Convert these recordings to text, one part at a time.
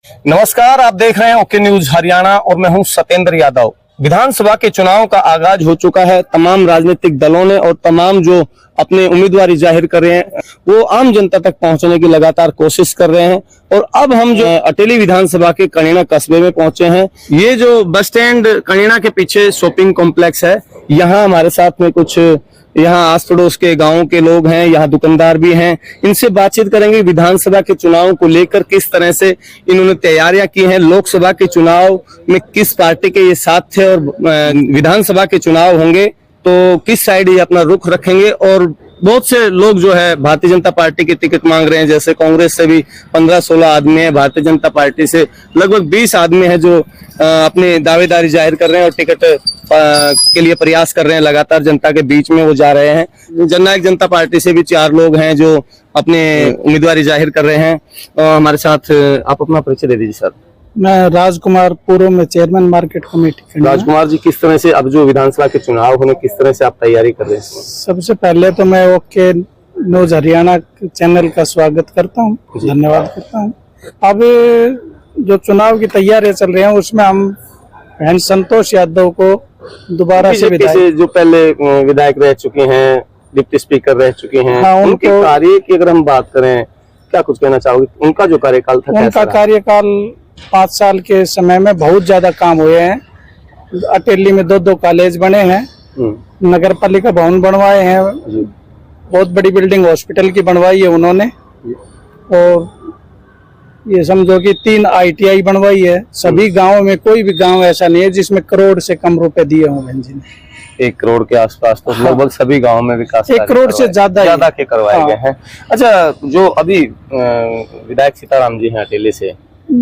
नमस्कार, आप देख रहे हैं ओके न्यूज हरियाणा और मैं हूं सत्येंद्र यादव। विधानसभा के चुनाव का आगाज हो चुका है। तमाम राजनीतिक दलों ने और तमाम जो अपने उम्मीदवारी जाहिर कर रहे हैं वो आम जनता तक पहुंचने की लगातार कोशिश कर रहे हैं। और अब हम जो अटेली विधानसभा के कणीना कस्बे में पहुंचे हैं। ये जो बस स्टैंड कणीना के पीछे शॉपिंग कॉम्प्लेक्स है, यहाँ हमारे साथ में कुछ यहाँ आस पड़ोस के गांव के लोग हैं, यहाँ दुकानदार भी हैं। इनसे बातचीत करेंगे विधानसभा के चुनाव को लेकर किस तरह से इन्होंने तैयारियां की हैं, लोकसभा के चुनाव में किस पार्टी के ये साथ थे और विधानसभा के चुनाव होंगे तो किस साइड ये अपना रुख रखेंगे। और बहुत से लोग जो है भारतीय जनता पार्टी की टिकट मांग रहे हैं, जैसे कांग्रेस से भी 15-16 आदमी है, भारतीय जनता पार्टी से लगभग 20 आदमी है जो अपनी दावेदारी जाहिर कर रहे हैं और टिकट के लिए प्रयास कर रहे हैं। लगातार जनता के बीच में वो जा रहे हैं। जननायक जनता पार्टी से भी 4 लोग हैं जो अपने उम्मीदवारी जाहिर कर रहे हैं। हमारे साथ आप अपना परिचय दे दीजिए सर। मैं राजकुमार, पूर्व में chairman market committee. Rajkumar ji, किस तरह से अब जो विधानसभा के चुनाव होने किस तरह से आप तैयारी कर रहे हैं? सबसे पहले तो मैं ओके न्यूज हरियाणा चैनल का स्वागत करता हूं, धन्यवाद करता हूं। अब जो चुनाव की तैयारियां चल रही हैं उसमें हम बहन संतोष यादव को दोबारा से विधायक, जो पहले विधायक रह चुके हैं, डिप्टी स्पीकर रह चुके हैं, हाँ, उनके कार्य की अगर हम बात करें, क्या कुछ कहना चाहोगे? उनका जो कार्यकाल था, उनका कार्यकाल 5 साल के समय में बहुत ज्यादा काम हुए हैं। अटेली में 2 कॉलेज बने हैं, नगर पालिका भवन बनवाए हैं, बहुत बड़ी बिल्डिंग हॉस्पिटल की बनवाई है उन्होंने, और ये समझो कि 3 ITI बनवाई है। सभी गांवों में कोई भी गांव ऐसा नहीं है जिसमें करोड़ से कम रुपए दिए हों बहन जी ने। 1 करोड़ के आसपास तो लगभग सभी गांव में विकास 1 करोड़ से ज्यादा के करवाए गए हैं। अच्छा, जो अभी विधायक सीताराम जी हैं अटेली से,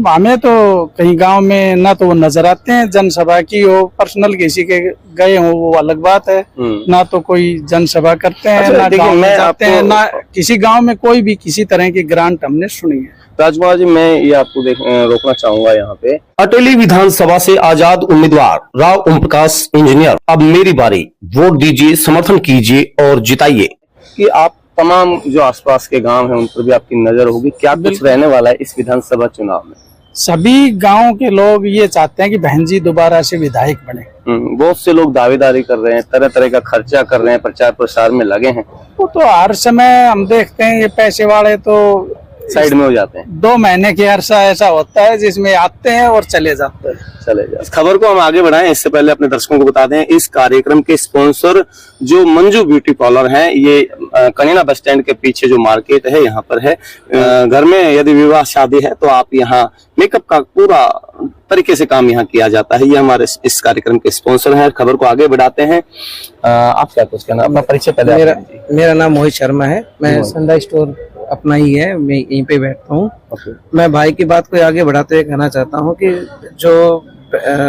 हमें तो कहीं गांव में ना तो वो नजर आते हैं, जनसभा की हो, पर्सनल किसी के गए हो वो अलग बात है, ना तो कोई जनसभा करते हैं, ना गांव में जाते हैं, ना किसी गांव में कोई भी किसी तरह की ग्रांट हमने सुनी है। राजकुमार जी, मैं ये आपको रोकना चाहूंगा यहाँ पे। अटेली विधानसभा से आजाद उम्मीदवार राव ओम प्रकाश इंजीनियर, अब मेरी बारी, वोट दीजिए, समर्थन कीजिए और जिताइए। कि आप तमाम जो आसपास के गांव हैं उन पर भी आपकी नजर होगी, क्या कुछ रहने वाला है इस विधानसभा चुनाव में? सभी गांव के लोग ये चाहते हैं कि बहन जी दोबारा से विधायक बने। बहुत से लोग दावेदारी कर रहे हैं, तरह तरह का खर्चा कर रहे हैं, प्रचार प्रसार में लगे हैं। वो तो हर समय हम देखते हैं, ये पैसे वाले तो साइड में हो जाते हैं। 2 महीने की अरसा ऐसा होता है जिसमें आते हैं और चले जाते हैं। इस खबर को हम आगे बढ़ाएं इससे पहले अपने दर्शकों को बता दें, इस कार्यक्रम के स्पॉन्सर जो मंजू ब्यूटी पार्लर हैं, ये कणीना बस स्टैंड के पीछे जो मार्केट है यहाँ पर है। घर में यदि विवाह शादी है तो आप यहाँ मेकअप का पूरा तरीके से काम यहाँ किया जाता है। ये हमारे इस कार्यक्रम के स्पॉन्सर हैं। खबर को आगे बढ़ाते हैं। आप क्या कुछ कहना, अपना परिचय पहले। मेरा नाम मोहित शर्मा है, मैं संडा स्टोर अपना ही है, मैं यहीं पे बैठता हूँ। मैं भाई की बात को आगे बढ़ाते हुए कहना चाहता हूँ कि जो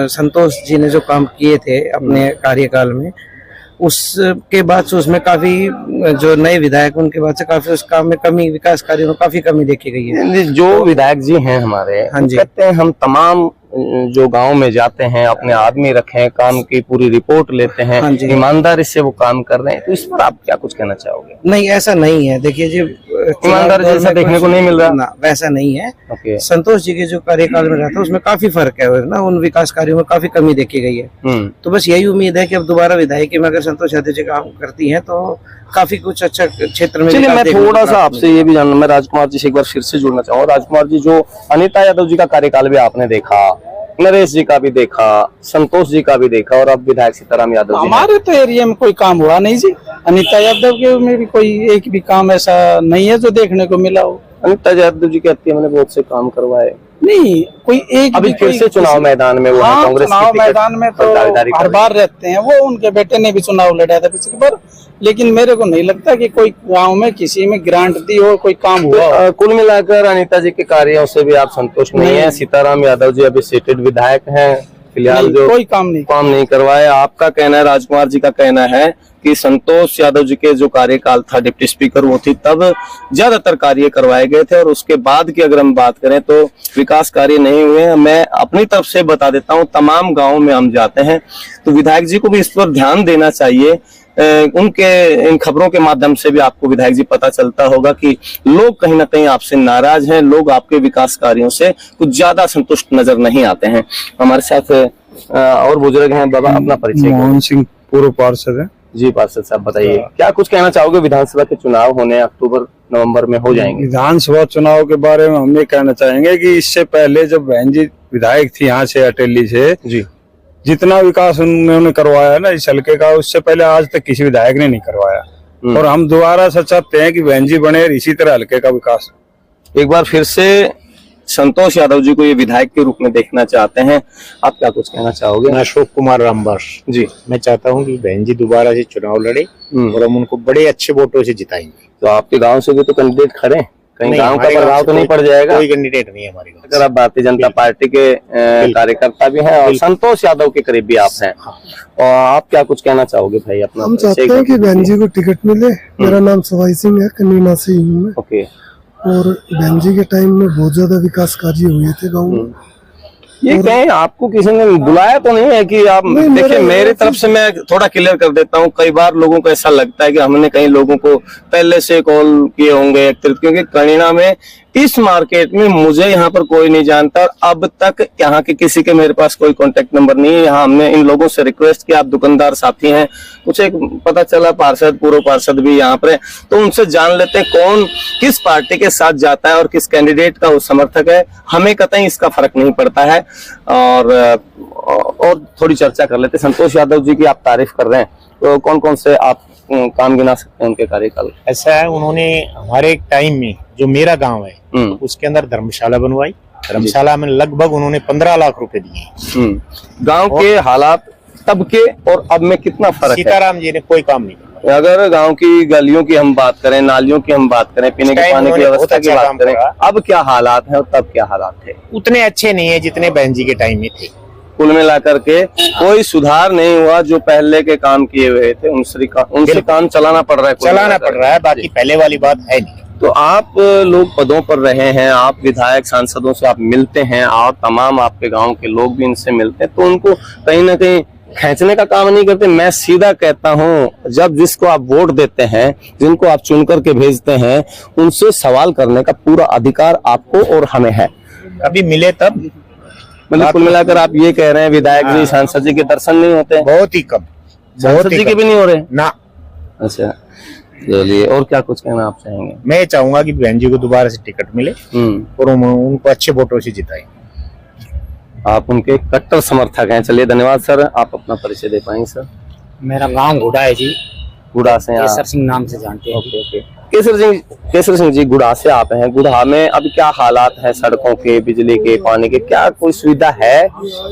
संतोष जी ने जो काम किए थे अपने कार्यकाल में, उसके बाद से उसमें काफी जो नए विधायक उनके बाद से काफी उस काम में कमी, विकास कार्यों में काफी कमी देखी गई है। जो विधायक जी हैं हमारे, हाँ जी, कहते हैं हम तमाम जो गांव में जाते हैं, अपने आदमी रखे हैं, काम की पूरी रिपोर्ट लेते हैं, हाँ ईमानदारी से वो काम कर रहे हैं, तो इस पर आप क्या कुछ कहना चाहोगे? नहीं, ऐसा नहीं है। देखिए जी, ईमानदारी जैसा देखने को नहीं मिल रहा ना, वैसा नहीं है। संतोष जी के जो कार्यकाल में रहता है उसमें काफी फर्क है ना, उन विकास कार्यों में काफी कमी देखी गई है। तो बस यही उम्मीद है कि अब दोबारा विधायकी में अगर संतोष यादव जी काम करती है तो काफी कुछ अच्छा क्षेत्र में। चलिए, मैं थोड़ा सा आपसे ये भी जानना, मैं राजकुमार जी से एक बार फिर से जुड़ना चाहूंगा। राजकुमार जी, जो अनिता यादव जी का कार्यकाल भी आपने देखा, नरेश जी का भी देखा, संतोष जी का भी देखा, और अब विधायक सीताराम यादव जी, हमारे तो एरिया में कोई काम हुआ नहीं जी। अनिता यादव के में भी कोई एक भी काम ऐसा नहीं है जो देखने को मिला हो। अनिता यादव जी कहती है मैंने बहुत से काम करवाए, नहीं कोई एक अभी फिर से चुनाव मैदान में वो है, कांग्रेस चुनाव मैदान में तो हर बार रहते हैं वो। उनके बेटे ने भी चुनाव लड़ा था पिछली बार, लेकिन मेरे को नहीं लगता कि कोई गांव में किसी में ग्रांट दी हो, कोई काम हुआ। कुल मिलाकर अनिता जी के कार्यों से भी आप संतुष्ट नहीं है? सीताराम यादव जी अभी सीटेड विधायक हैं, फिलहाल जो कोई काम नहीं करवाया। आपका कहना है, राजकुमार जी का कहना है कि संतोष यादव जी के जो कार्यकाल था, डिप्टी स्पीकर वो थी, तब ज्यादातर कार्य करवाए गए थे, और उसके बाद की अगर हम बात करें तो विकास कार्य नहीं हुए। मैं अपनी तरफ से बता देता हूं, तमाम गांवों में हम जाते हैं तो विधायक जी को भी इस पर ध्यान देना चाहिए उनके इन खबरों के माध्यम से भी आपको विधायक जी पता चलता होगा कि लोग कहीं ना कहीं आपसे नाराज हैं, लोग आपके विकास कार्यों से कुछ ज्यादा संतुष्ट नजर नहीं आते हैं। हमारे साथ और बुजुर्ग हैं। बाबा, अपना परिचय। मोहन सिंह, पूर्व पार्षद है जी। पार्षद साहब, बताइए क्या कुछ कहना चाहोगे? विधानसभा के चुनाव होने अक्टूबर नवंबर में हो जाएंगे। विधानसभा चुनाव के बारे में हम ये कहना चाहेंगे कि इससे पहले जब बहन जी विधायक थी यहाँ से अटेली से जी, जितना विकास उन्होंने करवाया ना इस हल्के का, उससे पहले आज तक किसी विधायक ने नहीं करवाया। और हम दोबारा से चाहते हैं कि बहन जी बने और इसी तरह हल्के का विकास। एक बार फिर से संतोष यादव जी को ये विधायक के रूप में देखना चाहते हैं। आप क्या कुछ कहना चाहोगे? मैं अशोक कुमार रामबास जी। मैं चाहता हूँ कि बहन जी दोबारा से चुनाव लड़े और हम उनको बड़े अच्छे वोटों से जिताएंगे। तो आपके गांव से भी तो कैंडिडेट खड़े हैं, कहीं गांव का प्रभाव तो नहीं पड़ जाएगा? कोई कैंडिडेट नहीं है हमारे गांव। अगर आप भारतीय जनता पार्टी के कार्यकर्ता भी हैं और संतोष यादव के करीब भी आप हैं, और आप क्या कुछ कहना चाहोगे भाई अपना? हम चाहते हैं कि बहन जी को टिकट मिले। मेरा नाम सवाई सिंह है, कन्नीना से हूँ मैं। ओके। और बहन जी के टाइम में बहुत ज्यादा विकास कार्य हुए थे गाँव में। ये कहीं आपको किसी ने बुलाया तो नहीं है कि आप? देखिए, मेरी तरफ से मैं थोड़ा क्लियर कर देता हूँ। कई बार लोगों को ऐसा लगता है कि हमने कई लोगों को पहले से कॉल किए होंगे, क्योंकि करीना में इस मार्केट में मुझे यहाँ पर कोई नहीं जानता और अब तक यहाँ के किसी के मेरे पास कोई कांटेक्ट नंबर नहीं है। यहाँ हमने इन लोगों से रिक्वेस्ट किया, आप दुकानदार साथी हैं, कुछ एक पता चला पार्षद, पूर्व पार्षद भी यहाँ पर है, तो उनसे जान लेते हैं कौन किस पार्टी के साथ जाता है और किस कैंडिडेट का वो समर्थक है। हमें कतई इसका फर्क नहीं पड़ता है। और थोड़ी चर्चा कर लेते हैं। संतोष यादव जी की आप तारीफ कर रहे हैं, तो कौन कौन से आप काम गिना सकते हैं उनके कार्यकाल? ऐसा है, उन्होंने हमारे टाइम में जो मेरा गांव है उसके अंदर धर्मशाला बनवाई। धर्मशाला में लगभग उन्होंने 15 लाख रुपए दिए। गांव के हालात तब के और अब में कितना फर्क है? सीताराम जी ने कोई काम नहीं किया। अगर गांव की गलियों की हम बात करें, नालियों की हम बात करें, पीने के पानी की व्यवस्था की बात करें, अब क्या हालात है और तब क्या हालात थे? उतने अच्छे नहीं है जितने बहन जी के टाइम में थे। कुल मिलाकर के कोई सुधार नहीं हुआ। जो पहले के काम किए हुए थे उनसे काम चलाना पड़ रहा है, बाकी पहले वाली बात है नहीं। तो आप लोग पदों पर रहे हैं, आप विधायक सांसदों से आप मिलते हैं और तमाम आपके गांव के लोग भी इनसे मिलते हैं, तो उनको कहीं ना कहीं खींचने का काम नहीं करते। मैं सीधा कहता हूं, जब जिसको आप वोट देते हैं, जिनको आप चुन करके भेजते हैं, उनसे सवाल करने का पूरा अधिकार आपको और हमें है। कभी मिले तब, मतलब कुल मिलाकर आप ये कह रहे हैं विधायक जी, सांसद जी के दर्शन नहीं होते? बहुत ही कम, सांसद जी के भी नहीं हो रहे ना। अच्छा, चलिए, और क्या कुछ कहना आप चाहेंगे? मैं चाहूंगा कि बहन जी को दोबारा से टिकट मिले और उनको अच्छे वोटों से जिताएं। आप उनके कट्टर समर्थक हैं। चलिए, धन्यवाद सर। आप अपना परिचय दे पाएंगे सर? मेरा गांव गुड़ा है जी, गुड़ा से। केसर सिंह नाम से जानते हैं। ओके। केसर सिंह जी, गुड़ा से आप हैं। गुड़ा में अब क्या हालात हैं सड़कों के, बिजली के, पानी के? क्या कोई सुविधा है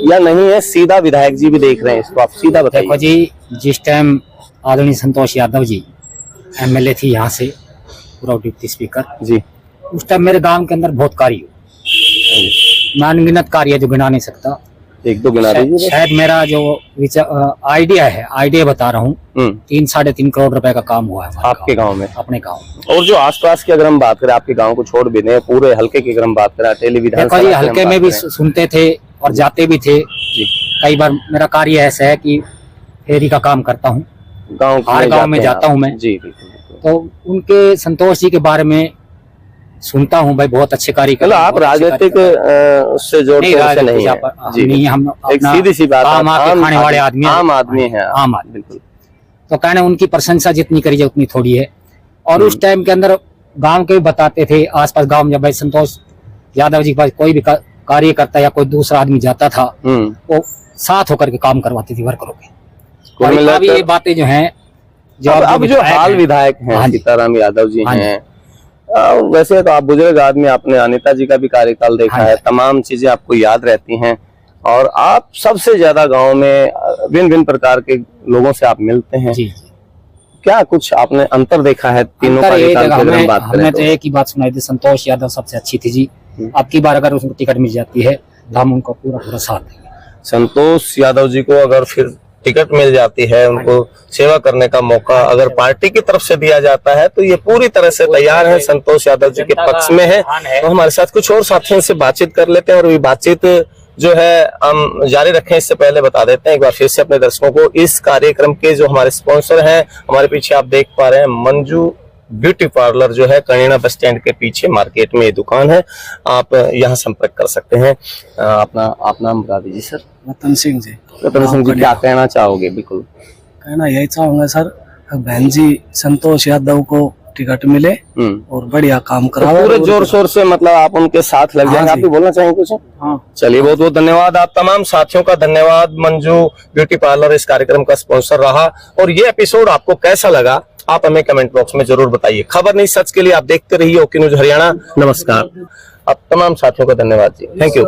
या नहीं है? सीधा विधायक जी भी देख रहे हैं इसको, आप सीधा बताइए। देखो जी, जिस टाइम आदरणीय संतोष यादव जी एमएलए थी यहाँ से, पूरा डिप्टी स्पीकर जी, उस टाइम मेरे गांव के अंदर बहुत कार्य हुए, अनगिनत कार्य जो गिना नहीं सकता। एक दो गिना दीजिए। शायद मेरा जो आइडिया बता रहा हूँ, 3-3.5 करोड़ रुपए का काम हुआ है आपके गांव में? अपने गांव। और जो आसपास की अगर हम बात करें, आपके गांव को छोड़ भी दें, पूरे हल्के की अगर हम बात करें, देखो जी, हल्के में भी सुनते थे और जाते भी थे। कई बार मेरा कार्य ऐसा है कि फेरी का काम करता हूँ, हर गाँव में जाता हूँ मैं जी। तो उनके संतोष जी के बारे में सुनता हूँ भाई, बहुत अच्छे कार्य कर। आप राजनीतिक उससे जोड़ते नहीं, हम एक सीधी सी बात, आम खाने वाले आदमी, आम आदमी है, आम आदमी। बिल्कुल। तो कहने उनकी प्रशंसा जितनी करी जाए उतनी थोड़ी है। और उस टाइम के अंदर गांव के भी बताते थे, आसपास गांव में, जब भाई संतोष यादव जी के पास कोई भी कार्य करता या कोई दूसरा आदमी जाता था, वो साथ होकर के काम करवाती थी वर्करों के। और अभी ये बातें जो है, अब जो हाल विधायक हैं सीताराम यादव जी हैं, वैसे तो आप बुजुर्ग आदमी, आपने अनिता जी का भी कार्यकाल देखा है, तमाम चीजें आपको याद रहती हैं और आप सबसे ज्यादा गांव में भिन्न भिन्न प्रकार के लोगों से आप मिलते हैं। क्या कुछ आपने अंतर देखा है तीनों कार्यकाल की अगर हम बात करें? हमने तो एक ही बात सुनाई थी, संतोष यादव सबसे अच्छी थी जी। अब की बार अगर उसको टिकट मिल जाती है तो हम उनको पूरा साथ देंगे। संतोष यादव जी को अगर फिर टिकट मिल जाती है, उनको सेवा करने का मौका अगर पार्टी की तरफ से दिया जाता है, तो ये पूरी तरह से तैयार है, संतोष यादव जी के पक्ष में है। तो हमारे साथ कुछ और साथियों से बातचीत कर लेते हैं और ये बातचीत जो है हम जारी रखें, इससे पहले बता देते हैं एक बार फिर से अपने दर्शकों को, इस कार्यक्रम के जो हमारे स्पॉन्सर हैं, हमारे पीछे आप देख पा रहे हैं मंजू ब्यूटी पार्लर जो है कनीना बस स्टैंड के पीछे मार्केट में ये दुकान है, आप यहाँ संपर्क कर सकते हैं। आप नाम बता दीजिए सर। रतन सिंह जी। रतन सिंह जी, क्या कहना चाहोगे? बिल्कुल कहना यही चाहूंगा सर, बहन जी संतोष यादव को टिकट मिले और बढ़िया काम करा, पूरे जोर शोर से मतलब आप उनके साथ लग जाएंगे। आप भी बोलना चाहेंगे कुछ? हाँ। चलिए, बहुत बहुत धन्यवाद। आप तमाम साथियों का धन्यवाद। मंजू ब्यूटी पार्लर इस कार्यक्रम का स्पॉन्सर रहा। और ये एपिसोड आपको कैसा लगा आप हमें कमेंट बॉक्स में जरूर बताइए। खबर नहीं सच के लिए आप देखते रहिए ओके न्यूज हरियाणा। नमस्कार। आप तमाम साथियों का धन्यवाद जी, थैंक यू।